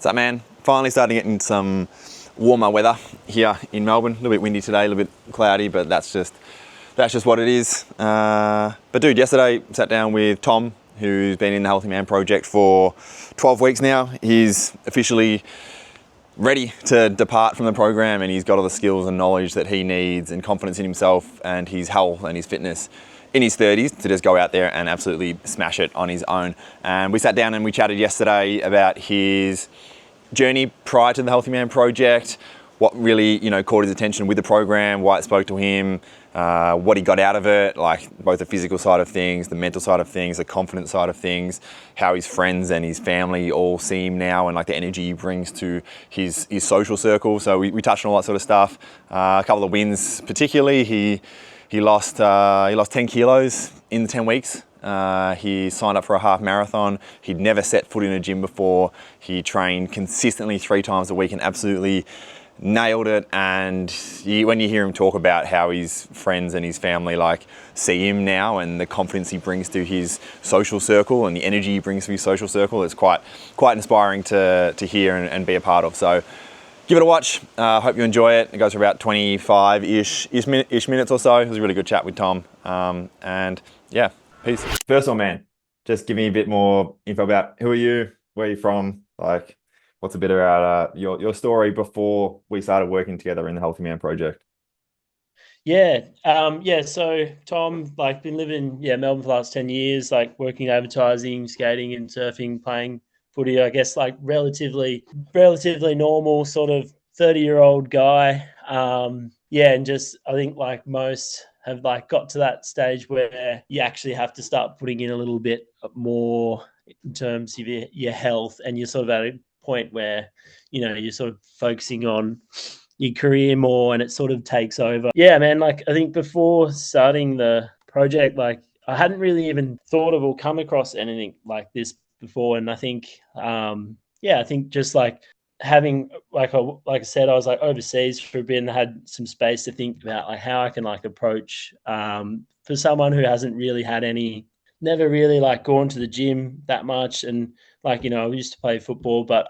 So man, finally starting getting some warmer weather here in Melbourne. A little bit windy today, a little bit cloudy, but that's just what it is. But dude, yesterday sat down with Tom, who's been in the Healthy Man project for 12 weeks now. He's officially ready to depart from the program, and he's got all the skills and knowledge that he needs and confidence in himself and his health and his fitness in his 30s to just go out there and absolutely smash it on his own. And we sat down and we chatted yesterday about his journey prior to the Healthy Man project, what really, caught his attention with the program, why it spoke to him, what he got out of it, like both the physical side of things, the mental side of things, the confidence side of things, how his friends and his family all see him now, and like the energy he brings to his social circle. So we touched on all that sort of stuff. A couple of wins, particularly, he lost 10 kilos in the 10 weeks. He signed up for a half marathon. He'd never set foot in a gym before. He trained consistently 3 times a week and absolutely nailed it. And when you hear him talk about how his friends and his family see him now and the confidence he brings to his social circle and the energy he brings to his social circle, it's quite inspiring to hear and be a part of. So give it a watch. Hope you enjoy it. It goes for about 25-ish minutes or so. It was a really good chat with Tom. And yeah, peace. First of all, man, just give me a bit more info about who are you, where are you from, what's a bit about your story before we started working together in the Healthy Man project. So Tom, been living Melbourne for the last 10 years, working advertising, skating and surfing, playing footy, I guess, relatively normal sort of 30-year-old guy. And just I think most have got to that stage where you actually have to start putting in a little bit more in terms of your health, and you're sort of at a point where you're sort of focusing on your career more and it sort of takes over. Yeah, man, I think before starting the project, I hadn't really even thought of or come across anything like this before. And I think I think just having like I said, I was overseas for a bit and had some space to think about how I can approach for someone who hasn't really had never really gone to the gym that much. And I used to play football, but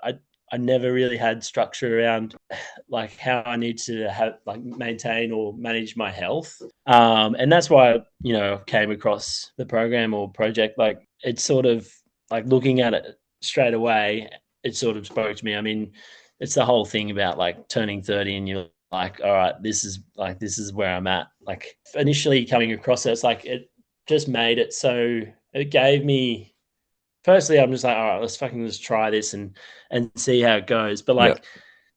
I never really had structure around how I need to have maintain or manage my health. And that's why I came across the program or project. It's sort of looking at it straight away, it sort of spoke to me. I mean, it's the whole thing about turning 30 and you're all right, this is where I'm at. Initially coming across it, it's it just made it so it gave me, firstly, I'm just all right, let's try this and see how it goes. But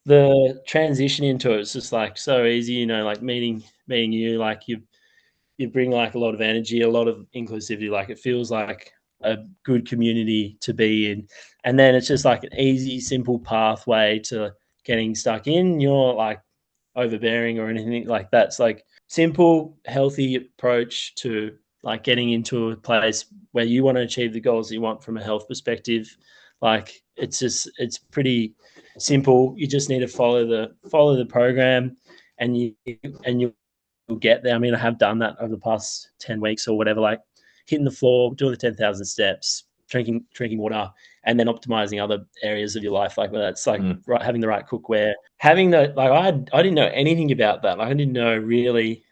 the transition into it's just so easy, meeting you, you bring a lot of energy, a lot of inclusivity. It feels like a good community to be in. And then it's just an easy, simple pathway to getting stuck in. You're not overbearing or anything like that. It's simple, healthy approach to getting into a place where you want to achieve the goals that you want from a health perspective. It's pretty simple. You just need to follow the program and you'll get there. I mean, I have done that over the past 10 weeks or whatever, hitting the floor, doing the 10,000 steps, drinking water, and then optimizing other areas of your life, whether that's having the right cookware, having the I didn't know anything about that. I didn't know really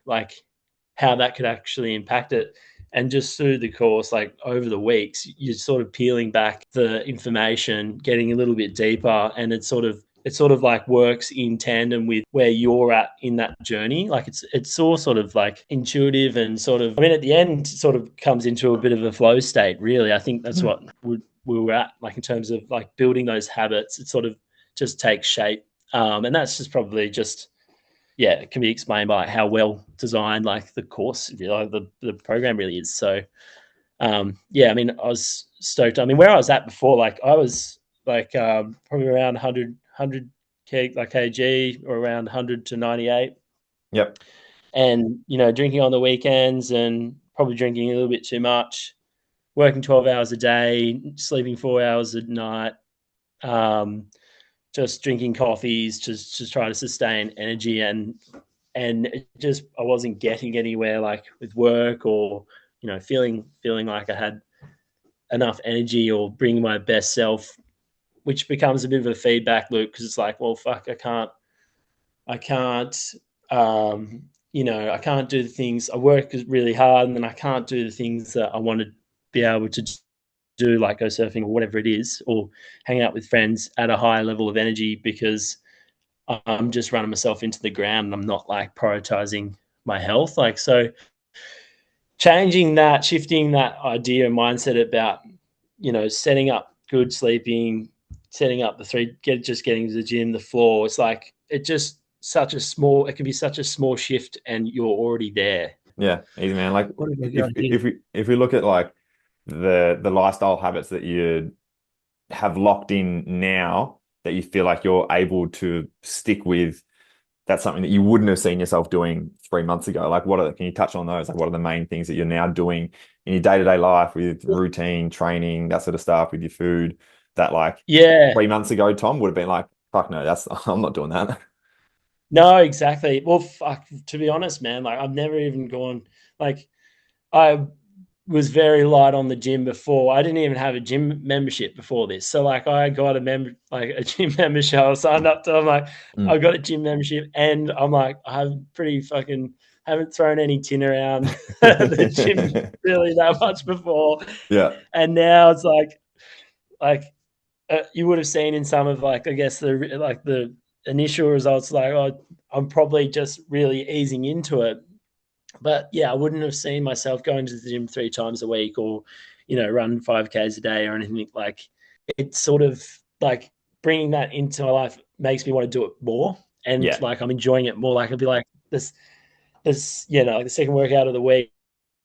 how that could actually impact it. And just through the course, over the weeks, you're sort of peeling back the information, getting a little bit deeper, and it sort of works in tandem with where you're at in that journey. It's all sort of intuitive and sort of, I mean, at the end sort of comes into a bit of a flow state, really. I think that's what we were at, in terms of building those habits. It sort of just takes shape. And that's just probably just, it can be explained by how well designed the course, the program really is. So, I mean, I was stoked. I mean, where I was at before, I was probably around 100 kg or around 100 to 98. Yep. And, drinking on the weekends and probably drinking a little bit too much, working 12 hours a day, sleeping 4 hours a night, just drinking coffees to try to sustain energy. And it just, I wasn't getting anywhere with work or, feeling like I had enough energy or bringing my best self which becomes a bit of a feedback loop because it's like, well, fuck, I can't, I can't do the things I work really hard, and then I can't do the things that I want to be able to do, like go surfing or whatever it is, or hang out with friends at a higher level of energy because I'm just running myself into the ground and I'm not like prioritizing my health. Like, so changing that, shifting that idea and mindset about, setting up good sleeping, setting up just getting to the gym, the floor. It's like, it can be such a small shift and you're already there. Yeah, easy, man. Like What have I if got here? if we if we look at like the lifestyle habits that you have locked in now that you feel like you're able to stick with, that's something that you wouldn't have seen yourself doing 3 months ago. Like can you touch on those? Like what are the main things that you're now doing in your day-to-day life with routine, training, that sort of stuff, with your food, that like Yeah. 3 months ago, Tom would have been like, fuck no, I'm not doing that. No, exactly. Well, fuck, to be honest, man, like I've never even gone, like I was very light on the gym before. I didn't even have a gym membership before this. So like I got a gym membership. I signed up to, I'm like, Mm. I've got a gym membership and I'm like, I'm pretty fucking haven't thrown any tin around the gym really that much before. Yeah. And now it's like you would have seen in some of like, I guess the initial results, like, oh, I'm probably just really easing into it. But yeah, I wouldn't have seen myself going to the gym 3 times a week or, run 5Ks a day or anything. Like, it's sort of like bringing that into my life makes me want to do it more. And Yeah. like, I'm enjoying it more. Like, I'd be like, like the second workout of the week,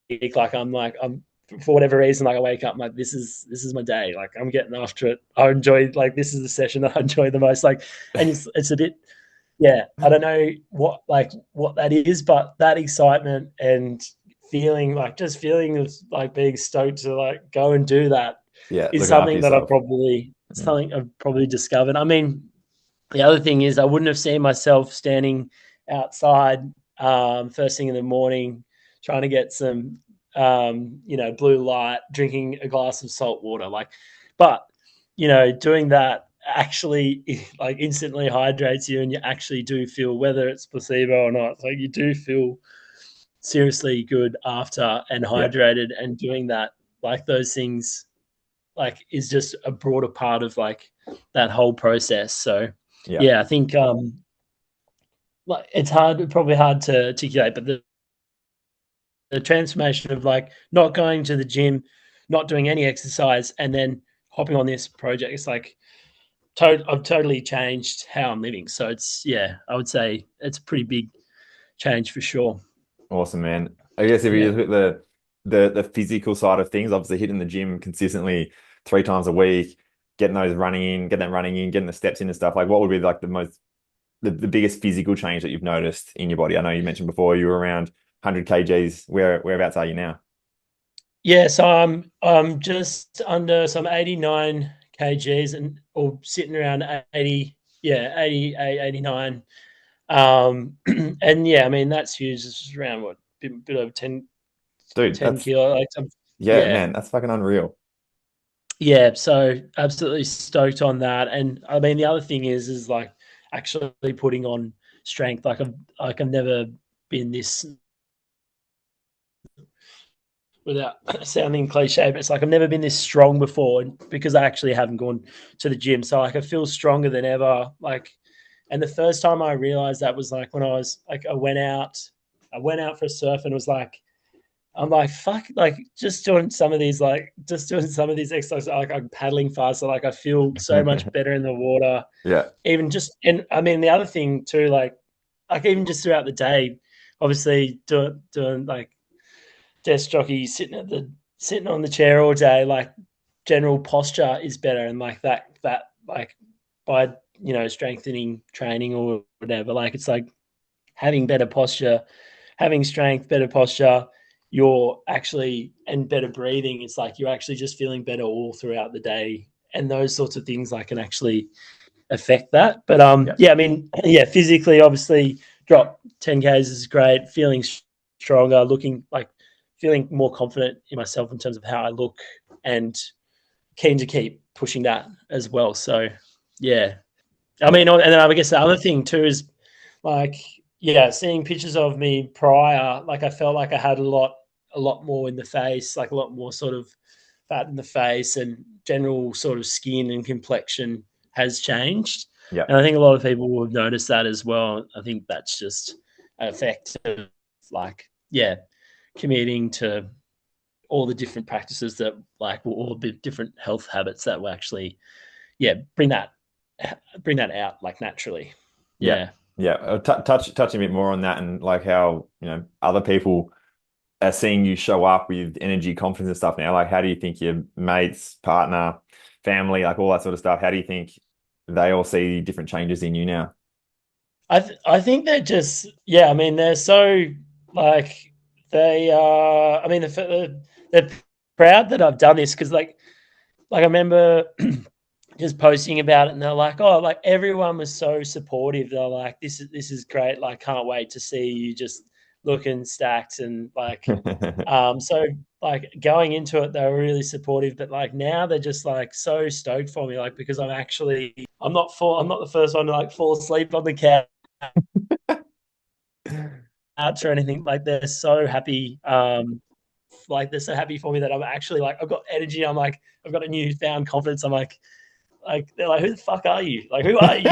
I'm for whatever reason, like I wake up, I'm like, this is my day. Like, I'm getting after it. I enjoy, like, this is the session that I enjoy the most. Like, and it's a bit, yeah, I don't know what that is, but that excitement and feeling of like being stoked to like go and do that Yeah. is Looking after something that yourself. Mm. I've probably discovered. I mean, the other thing is I wouldn't have seen myself standing outside first thing in the morning trying to get some blue light, drinking a glass of salt water. Like, but doing that actually like instantly hydrates you, and you actually do feel, whether it's placebo or not, like you do feel seriously good after and Yeah. hydrated, and doing that, like those things, like is just a broader part of like that whole process. So Yeah. yeah, I think like probably hard to articulate, but the transformation of like not going to the gym, not doing any exercise, and then hopping on this project, it's like I've totally changed how I'm living. So it's, yeah, I would say it's a pretty big change for sure. Awesome, man. I guess if you Yeah. look at the physical side of things, obviously hitting the gym consistently 3 times a week, getting that running in, getting the steps in and stuff, like what would be like the biggest physical change that you've noticed in your body? I know you mentioned before you were around 100 kgs. Whereabouts are you now? Yeah, so I'm just under some 89 kgs and or sitting around 80, yeah, 88, 89. And yeah, I mean that's huge. It's around what, bit over 10, Dude, 10 that's kilo. Like yeah, yeah, man, that's fucking unreal. yeah. So absolutely stoked on that. And I mean the other thing is like actually putting on strength. I've never been this, without sounding cliche, but it's like I've never been this strong before because I actually haven't gone to the gym. So like I feel stronger than ever. Like, and the first time I realized that was like when I went out for a surf and was like, I'm like, fuck, like just doing some of these, exercises, like I'm paddling faster. Like I feel so much better in the water. Yeah. Even just, and I mean, the other thing too, like even just throughout the day, obviously doing like desk jockey sitting on the chair all day, like general posture is better, and like that like by strengthening training or whatever, like it's like having better posture, having strength, better posture, you're actually, and better breathing, it's like you're actually just feeling better all throughout the day, and those sorts of things like can actually affect that. But Yeah. yeah, I mean, yeah, physically obviously drop 10Ks is great, feeling stronger, looking like feeling more confident in myself in terms of how I look, and keen to keep pushing that as well. So yeah, I mean, and then I guess the other thing too is like, yeah, seeing pictures of me prior, like I felt like I had a lot more in the face, like a lot more sort of fat in the face, and general sort of skin and complexion has changed. Yeah. And I think a lot of people will have noticed that as well. I think that's just an effect of like, yeah, committing to all the different practices that like all the different health habits that will actually, yeah, bring that out like naturally. Yeah. Yeah. Yeah. Touch a bit more on that and like how, other people are seeing you show up with energy, confidence and stuff now. Like, how do you think your mates, partner, family, like all that sort of stuff, how do you think they all see different changes in you now? I think they're just, yeah, I mean they're so like they are, I mean they're proud that I've done this because like I remember just posting about it and they're like, oh, like everyone was so supportive. They're like, this is great, like can't wait to see you just looking stacked and like so like going into it they were really supportive, but like now they're just like so stoked for me, like because I'm not the first one to like fall asleep on the couch or anything. Like they're so happy. Like they're so happy for me that I'm actually like I've got energy. I'm like I've got a newfound confidence. I'm like they're like, who the fuck are you? Like who are you?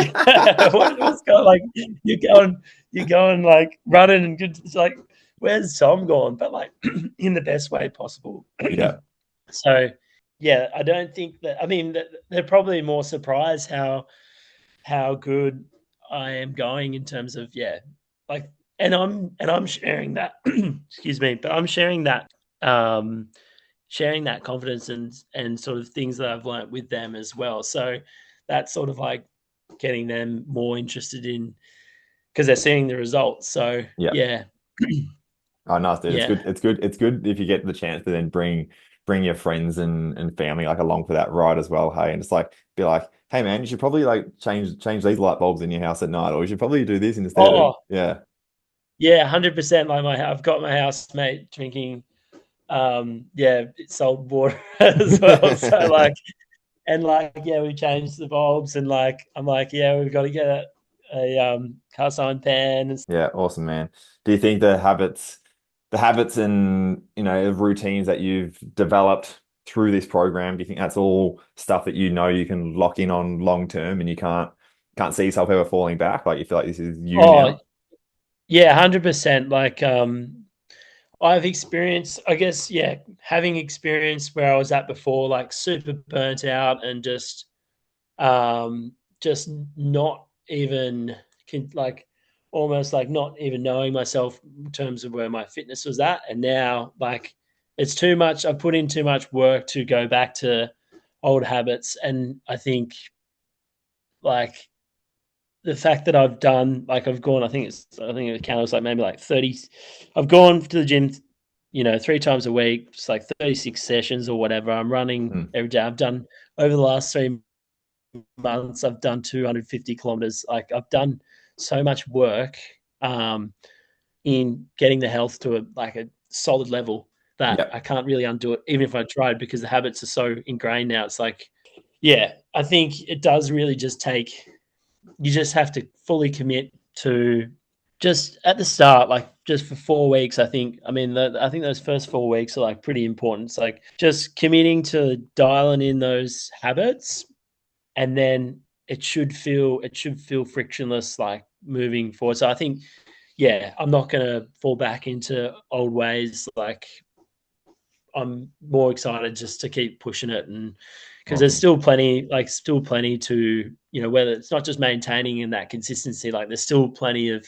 What's going like you're going like running and it's like where's Tom gone? But like in the best way possible. Yeah. So yeah, I don't think that. I mean, they're probably more surprised how good I am going in terms of yeah, like, and I'm sharing that. Excuse me, but I'm um, sharing that confidence and sort of things that I've learned with them as well. So that's sort of like getting them more interested in because they're seeing the results. So Yeah. yeah, Oh, nice, dude. It's yeah. good. It's good. It's good if you get the chance to then bring your friends and family like along for that ride as well. Hey, and it's like be like, hey man, you should probably like change these light bulbs in your house at night, or you should probably do this instead of Oh yeah. yeah, 100%. Like I've got my housemate drinking yeah, salt water as well. So like and like yeah, we changed the bulbs and like I'm like, yeah, we've got to get a cast iron pan and Yeah, awesome, man. Do you think the habits and routines that you've developed through this program, do you think that's all stuff that you can lock in on long term and you can't see yourself ever falling back? Like you feel like this is you oh now? yeah, 100%. Like I've experienced, I guess, yeah, having experienced where I was at before, like super burnt out and just not even like almost like not even knowing myself in terms of where my fitness was at. And now like it's too much. I put in too much work to go back to old habits. And I think like the fact that I've done like I've gone, I think it counts like maybe like 30. I've gone to the gym, 3 times a week. It's like 36 sessions or whatever. I'm running Mm. every day. I've done over the last 3 months. I've done 250 kilometers. Like I've done so much work um, in getting the health to a solid level that Yeah. I can't really undo it, even if I tried, because the habits are so ingrained now. It's like, yeah, I think it does really just take you just have to fully commit to just at the start, like just for 4 weeks. I think those first 4 weeks are like pretty important. It's like just committing to dialing in those habits, and then it should feel frictionless, like moving forward. So I think, yeah, I'm not going to fall back into old ways. Like I'm more excited just to keep pushing it, and because there's Awesome. still plenty to, whether it's not just maintaining in that consistency, like there's still plenty of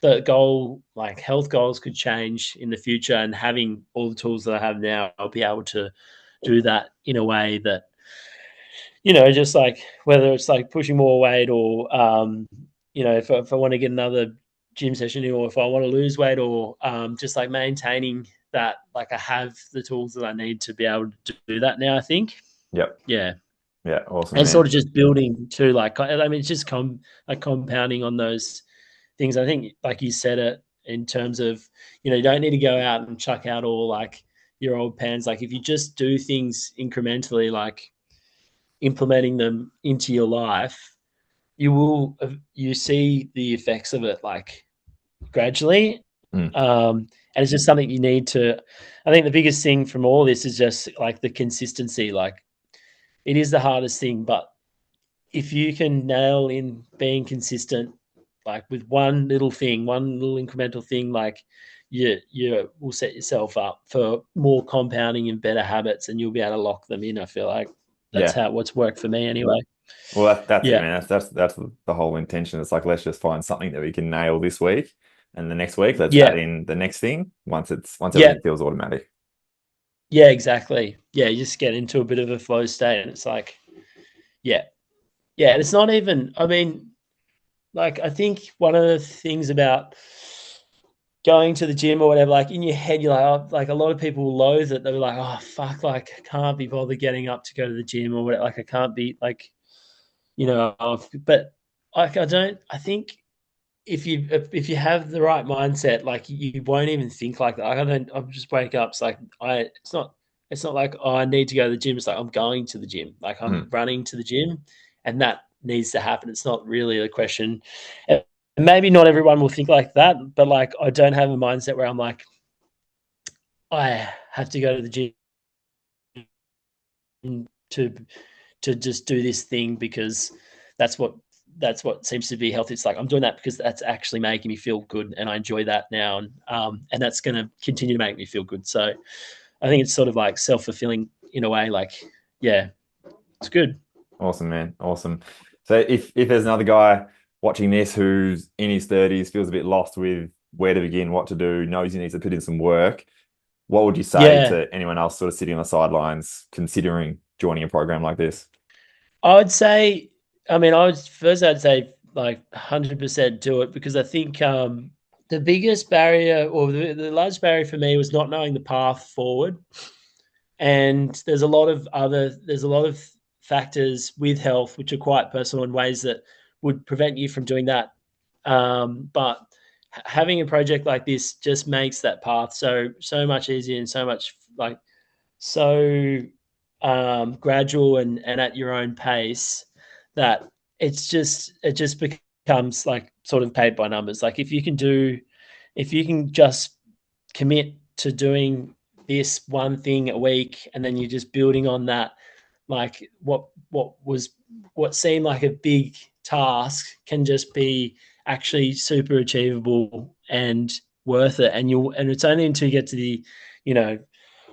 the goal, like health goals could change in the future, and having all the tools that I have now, I'll be able to do that in a way that, just like whether it's like pushing more weight or, if I want to get another gym session in, or if I want to lose weight, or just like maintaining that, like I have the tools that I need to be able to do that now, I think. Yep. Yeah. Yeah. Awesome, And sort man. of just building too, like, I mean, it's just like compounding on those things. I think, like you said it, in terms of, you don't need to go out and chuck out all like your old pans. Like if you just do things incrementally, like implementing them into your life, you see the effects of it like gradually. Mm. And it's just something you need to. I think the biggest thing from all this is just like the consistency. Like it is the hardest thing, but if you can nail in being consistent, like with one little thing, one little incremental thing, like you will set yourself up for more compounding and better habits, and you'll be able to lock them in. I feel like that's Yeah. how what's worked for me anyway. Well, that's it, Yeah, man. That's the whole intention. It's like let's just find something that we can nail this week, and the next week let's add yeah, in the next thing once yeah, everything feels automatic. yeah, exactly. Yeah, you just get into a bit of a flow state, and it's like, yeah, yeah, and it's not even. I mean, like I think one of the things about going to the gym or whatever, like in your head, you're like, oh, like a lot of people loathe it. They're like, oh fuck, like I can't be bothered getting up to go to the gym or whatever. Like I can't be like, but like I don't. I think if you have the right mindset, like you won't even think like that. Like, I don't. I just wake up. It's like It's not. It's not like I need to go to the gym. It's like I'm going to the gym. Like I'm Mm. running to the gym, and that needs to happen. It's not really a question. And maybe not everyone will think like that, but like I don't have a mindset where I'm like I have to go to the gym to to just do this thing because that's what that's what seems to be healthy. It's like I'm doing that because that's actually making me feel good, and I enjoy that now, and that's going to continue to make me feel good. So I think it's sort of like self fulfilling in a way. Like, yeah, it's good. Awesome, man. Awesome. So if there's another guy watching this who's in his 30s, feels a bit lost with where to begin, what to do, knows he needs to put in some work, what would you say Yeah, to anyone else sort of sitting on the sidelines considering joining a program like this? I would say. I mean, I'd say like 100% do it because I think the biggest barrier or the largest barrier for me was not knowing the path forward. And there's a lot of factors with health which are quite personal in ways that would prevent you from doing that. But having a project like this just makes that path so much easier and so much like so gradual and at your own pace that it just becomes like sort of paid by numbers. Like if you can just commit to doing this one thing a week and then you're just building on that, like what seemed like a big task can just be actually super achievable and worth it. And it's only until you get to the you know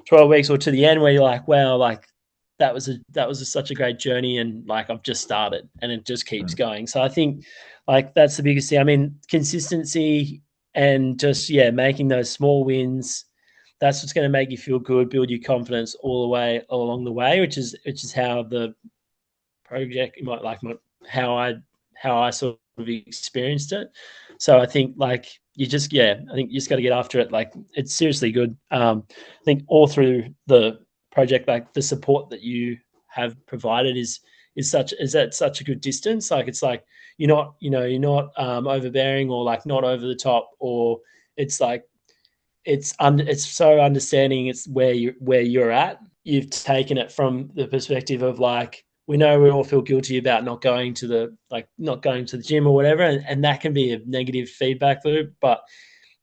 12 weeks or to the end where you're like, wow, like such a great journey, and like I've just started and it just keeps Mm. going. So I think like that's the biggest thing. I mean, consistency and just making those small wins. That's what's going to make you feel good, build your confidence all along the way, which is how the project how I sort of experienced it. So I think like I think you just got to get after it. Like it's seriously good. I think all through the project, like the support that you have provided is at such a good distance. Like it's like you're not overbearing or like not over the top, or it's like it's so understanding. It's where you're at. You've taken it from the perspective of like we know we all feel guilty about not going to the gym or whatever, and that can be a negative feedback loop. But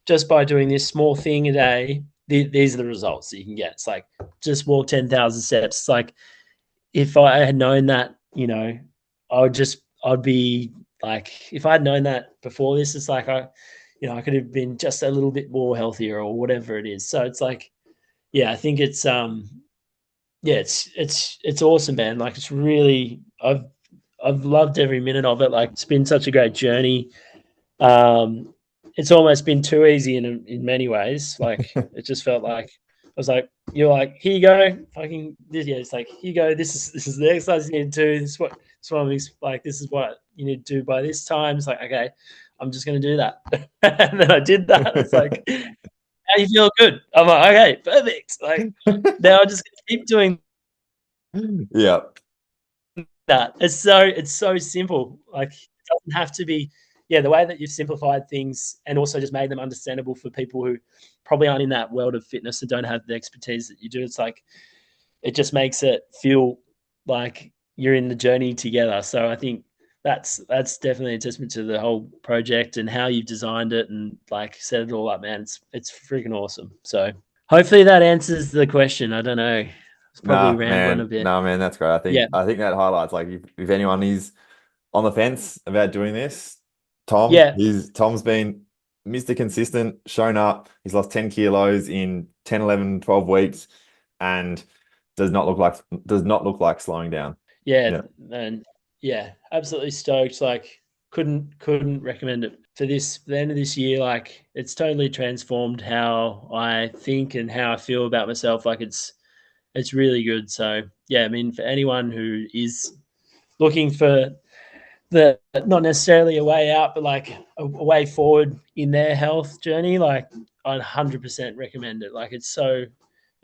just by doing this small thing a day, these are the results that you can get. It's like just walk 10,000 steps. It's like if I had known that, I'd be like, if I'd known that before this, it's like I could have been just a little bit more healthier or whatever it is. So it's like, yeah, I think it's awesome, man. Like it's really, I've loved every minute of it. Like it's been such a great journey. Um, it's almost been too easy in many ways. Like it just felt like I was like, you're like, here you go, fucking this. Yeah, it's like here you go. This is the exercise you need to do. This is what you need to do by this time. It's like okay, I'm just gonna do that, and then I did that. It's like, how you feel? Good. I'm like, okay, perfect. Like now I just keep doing Yeah. that. It's so simple. Like it doesn't have to be. Yeah, the way that you've simplified things and also just made them understandable for people who probably aren't in that world of fitness and don't have the expertise that you do. It's like it just makes it feel like you're in the journey together. So I think that's definitely a testament to the whole project and how you've designed it and like set it all up, man. It's freaking awesome. So hopefully that answers the question. I don't know. It's probably rambling a bit. No, man, that's great. Yeah. I think that highlights like if anyone is on the fence about doing this, Yeah. Tom's been Mr. Consistent, shown up. He's lost 10 kilos in 10, 11, 12 weeks and does not look like slowing down. Yeah. Yeah. And yeah, absolutely stoked. Like couldn't recommend it for the end of this year. Like it's totally transformed how I think and how I feel about myself. Like it's really good. So yeah, I mean, for anyone who is looking for the not necessarily a way out, but like a way forward in their health journey, like I'd 100% recommend it. Like it's so